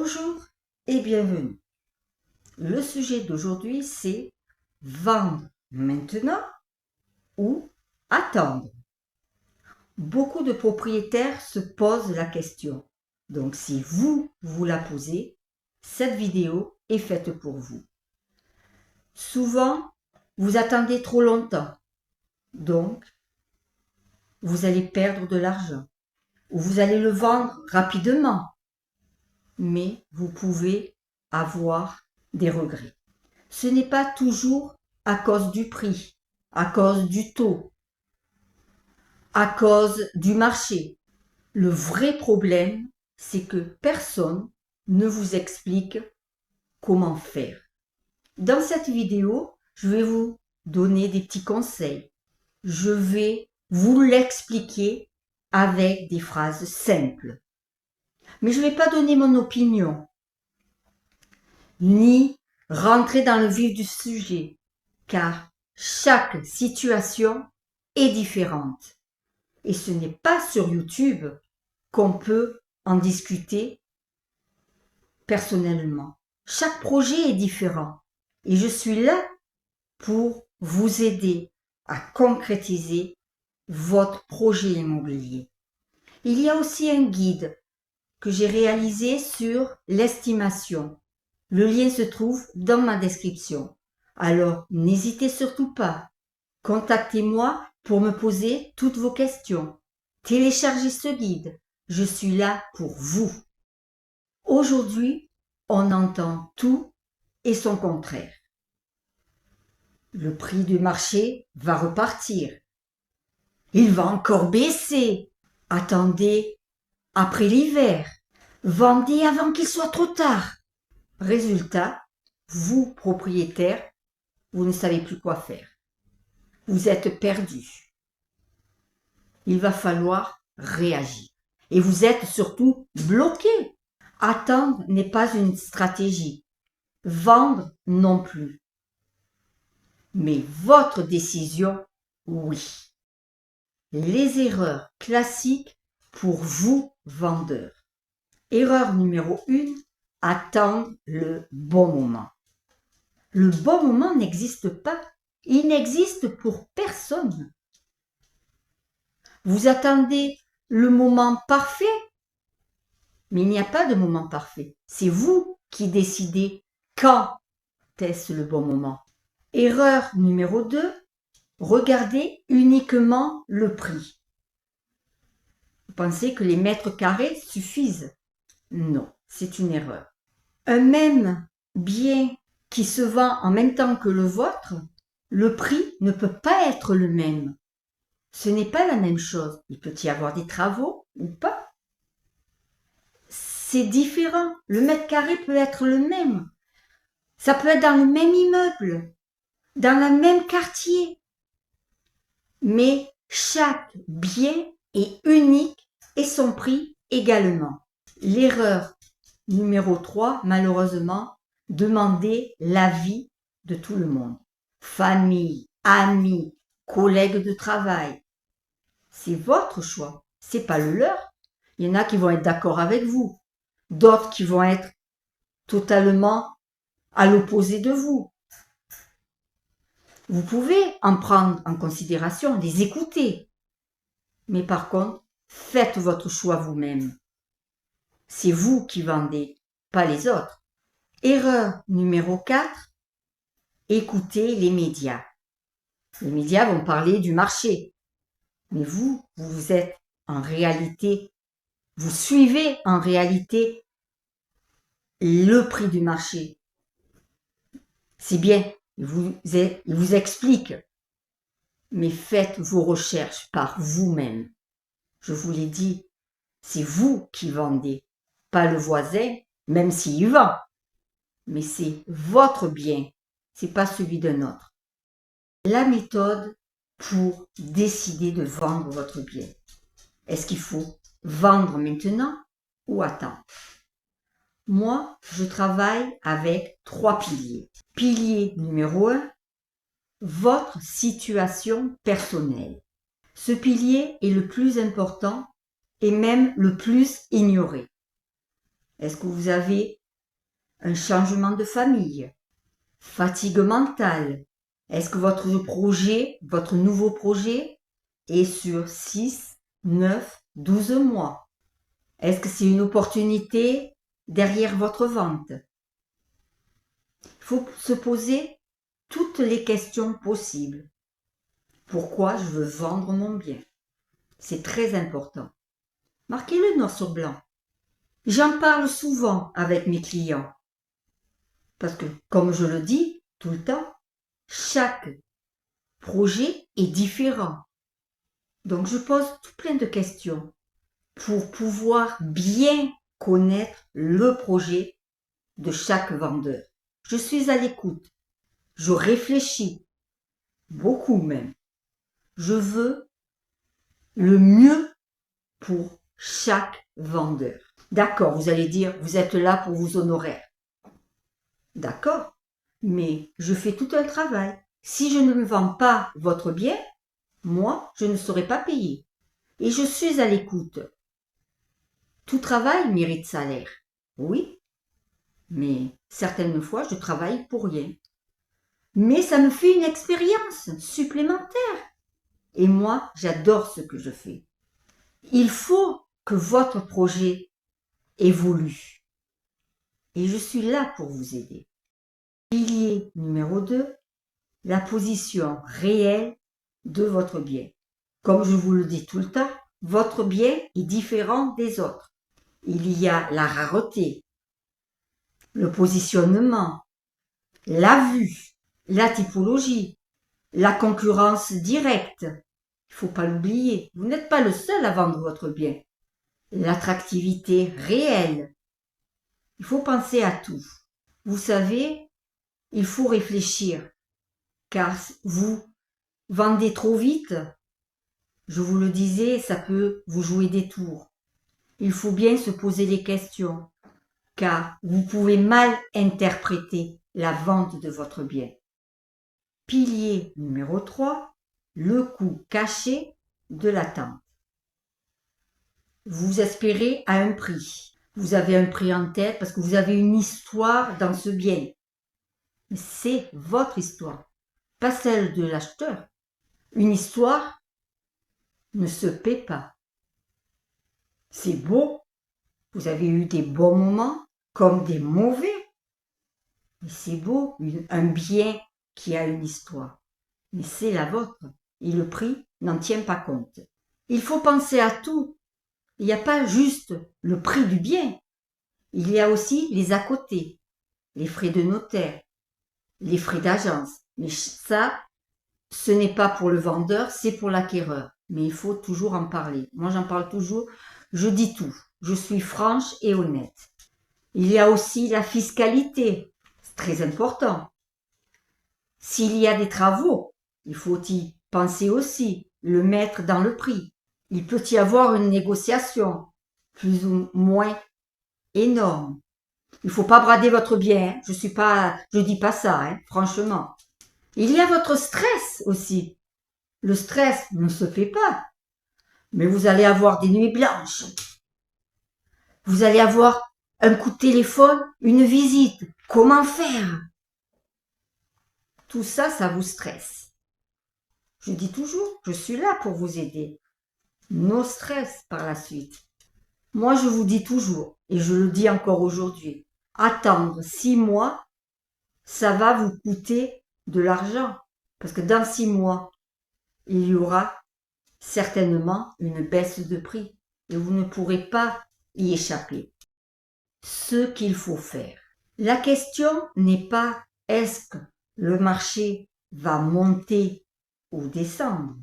Bonjour et bienvenue. Le sujet d'aujourd'hui, c'est vendre maintenant ou attendre. Beaucoup de propriétaires se posent la question. Donc si vous la posez, cette vidéo est faite pour vous. Souvent, vous attendez trop longtemps. Donc, vous allez perdre de l'argent. Ou vous allez le vendre rapidement. Mais vous pouvez avoir des regrets. Ce n'est pas toujours à cause du prix, à cause du taux, à cause du marché. Le vrai problème, c'est que personne ne vous explique comment faire. Dans cette vidéo, je vais vous donner des petits conseils. Je vais vous l'expliquer avec des phrases simples. Mais je ne vais pas donner mon opinion, ni rentrer dans le vif du sujet, car chaque situation est différente. Et ce n'est pas sur YouTube qu'on peut en discuter personnellement. Chaque projet est différent. Et je suis là pour vous aider à concrétiser votre projet immobilier. Il y a aussi un guide que j'ai réalisé sur l'estimation. Le lien se trouve dans ma description. Alors, n'hésitez surtout pas. Contactez-moi pour me poser toutes vos questions. Téléchargez ce guide. Je suis là pour vous. Aujourd'hui, on entend tout et son contraire. Le prix du marché va repartir. Il va encore baisser. Attendez après l'hiver. Vendez avant qu'il soit trop tard. Résultat, vous, propriétaire, vous ne savez plus quoi faire. Vous êtes perdu. Il va falloir réagir. Et vous êtes surtout bloqué. Attendre n'est pas une stratégie. Vendre non plus. Mais votre décision, oui. Les erreurs classiques pour vous, vendeurs. Erreur numéro 1, attendre le bon moment. Le bon moment n'existe pas. Il n'existe pour personne. Vous attendez le moment parfait, mais il n'y a pas de moment parfait. C'est vous qui décidez quand est-ce le bon moment. Erreur numéro 2, regardez uniquement le prix. Vous pensez que les mètres carrés suffisent? Non, c'est une erreur. Un même bien qui se vend en même temps que le vôtre, le prix ne peut pas être le même. Ce n'est pas la même chose. Il peut y avoir des travaux ou pas. C'est différent. Le mètre carré peut être le même. Ça peut être dans le même immeuble, dans le même quartier. Mais chaque bien est unique et son prix également. L'erreur numéro 3, malheureusement, demander l'avis de tout le monde. Famille, amis, collègues de travail. C'est votre choix, c'est pas le leur. Il y en a qui vont être d'accord avec vous, d'autres qui vont être totalement à l'opposé de vous. Vous pouvez en prendre en considération, les écouter. Mais par contre, faites votre choix vous-même. C'est vous qui vendez, pas les autres. Erreur numéro 4, écoutez les médias. Les médias vont parler du marché. Mais vous êtes en réalité, vous suivez en réalité le prix du marché. C'est bien, il vous explique. Mais faites vos recherches par vous-même. Je vous l'ai dit, c'est vous qui vendez, pas le voisin, même s'il vend. Mais c'est votre bien, c'est pas celui d'un autre. La méthode pour décider de vendre votre bien. Est-ce qu'il faut vendre maintenant ou attendre? Moi, je travaille avec 3 piliers. Pilier numéro 1, votre situation personnelle. Ce pilier est le plus important et même le plus ignoré. Est-ce que vous avez un changement de famille? Fatigue mentale? Est-ce que votre nouveau projet est sur 6, 9, 12 mois? Est-ce que c'est une opportunité derrière votre vente? Il faut se poser toutes les questions possibles. Pourquoi je veux vendre mon bien? C'est très important. Marquez-le noir sur blanc. J'en parle souvent avec mes clients. Parce que, comme je le dis tout le temps, chaque projet est différent. Donc, je pose tout plein de questions pour pouvoir bien connaître le projet de chaque vendeur. Je suis à l'écoute. Je réfléchis. Beaucoup même. Je veux le mieux pour chaque vendeur. D'accord, vous allez dire, vous êtes là pour vos honoraires. D'accord, mais je fais tout un travail. Si je ne me vends pas votre bien, moi, je ne serai pas payé. Et je suis à l'écoute. Tout travail mérite salaire. Oui, mais certaines fois, je travaille pour rien. Mais ça me fait une expérience supplémentaire. Et moi, j'adore ce que je fais. Il faut que votre projet évolue. Et je suis là pour vous aider. Pilier numéro 2, la position réelle de votre bien. Comme je vous le dis tout le temps, votre bien est différent des autres. Il y a la rareté, le positionnement, la vue, la typologie, la concurrence directe. Il ne faut pas l'oublier, vous n'êtes pas le seul à vendre votre bien. L'attractivité réelle. Il faut penser à tout. Vous savez, il faut réfléchir, car vous vendez trop vite. Je vous le disais, ça peut vous jouer des tours. Il faut bien se poser les questions, car vous pouvez mal interpréter la vente de votre bien. Pilier numéro 3, le coût caché de l'attente. Vous espérez à un prix. Vous avez un prix en tête parce que vous avez une histoire dans ce bien. C'est votre histoire, pas celle de l'acheteur. Une histoire ne se paie pas. C'est beau, vous avez eu des bons moments comme des mauvais. Mais c'est beau, un bien qui a une histoire. Mais c'est la vôtre et le prix n'en tient pas compte. Il faut penser à tout. Il n'y a pas juste le prix du bien. Il y a aussi les à côté, les frais de notaire, les frais d'agence. Mais ça, ce n'est pas pour le vendeur, c'est pour l'acquéreur. Mais il faut toujours en parler. Moi, j'en parle toujours. Je dis tout. Je suis franche et honnête. Il y a aussi la fiscalité. C'est très important. S'il y a des travaux, il faut y penser aussi, le mettre dans le prix. Il peut y avoir une négociation, plus ou moins énorme. Il faut pas brader votre bien. Hein. Je dis pas ça, hein, franchement. Il y a votre stress aussi. Le stress ne se fait pas. Mais vous allez avoir des nuits blanches. Vous allez avoir un coup de téléphone, une visite. Comment faire? Tout ça, ça vous stresse. Je dis toujours, je suis là pour vous aider. No stress par la suite. Moi, je vous dis toujours, et je le dis encore aujourd'hui, attendre 6 mois, ça va vous coûter de l'argent. Parce que dans 6 mois, il y aura certainement une baisse de prix et vous ne pourrez pas y échapper. Ce qu'il faut faire. La question n'est pas est-ce que le marché va monter ou descendre.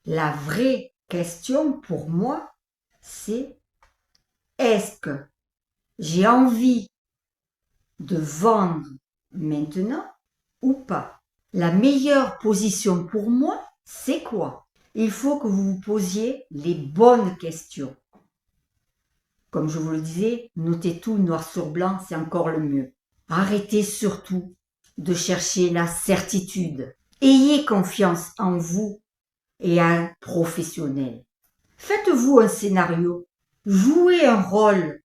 La vraie question pour moi, c'est est-ce que j'ai envie de vendre maintenant ou pas? La meilleure position pour moi, c'est quoi? Il faut que vous vous posiez les bonnes questions. Comme je vous le disais, notez tout noir sur blanc, c'est encore le mieux. Arrêtez surtout de chercher la certitude. Ayez confiance en vous et en un professionnel. Faites-vous un scénario. Jouez un rôle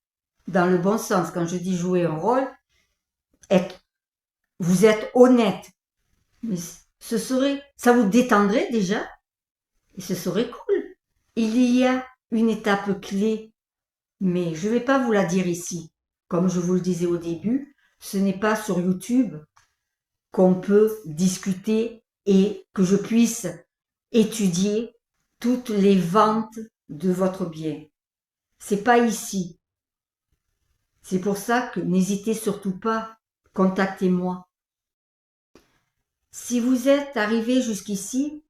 dans le bon sens. Quand je dis jouer un rôle, vous êtes honnête. Mais ça vous détendrait déjà et ce serait cool. Il y a une étape clé, mais je ne vais pas vous la dire ici. Comme je vous le disais au début, ce n'est pas sur YouTube qu'on peut discuter et que je puisse étudier toutes les ventes de votre bien. C'est pas ici. C'est pour ça que n'hésitez surtout pas, contactez-moi. Si vous êtes arrivé jusqu'ici,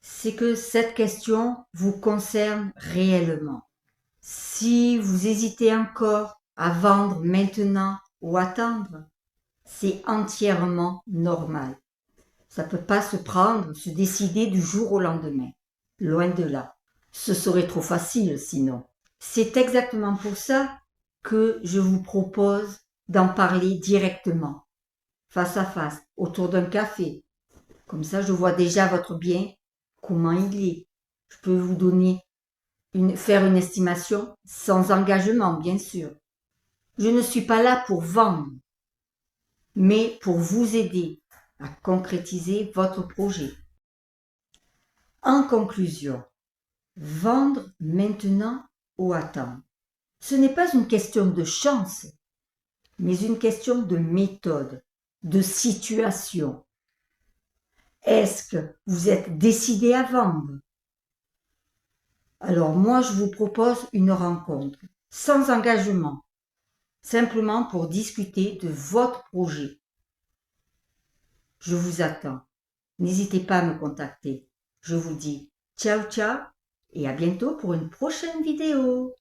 c'est que cette question vous concerne réellement. Si vous hésitez encore à vendre maintenant ou attendre, c'est entièrement normal. Ça ne peut pas se décider du jour au lendemain. Loin de là. Ce serait trop facile sinon. C'est exactement pour ça que je vous propose d'en parler directement, face à face, autour d'un café. Comme ça, je vois déjà votre bien, comment il est. Je peux vous faire une estimation sans engagement, bien sûr. Je ne suis pas là pour vendre, mais pour vous aider à concrétiser votre projet. En conclusion, vendre maintenant ou attendre. Ce n'est pas une question de chance, mais une question de méthode, de situation. Est-ce que vous êtes décidé à vendre? Alors moi, je vous propose une rencontre, sans engagement, simplement pour discuter de votre projet. Je vous attends. N'hésitez pas à me contacter. Je vous dis ciao ciao et à bientôt pour une prochaine vidéo.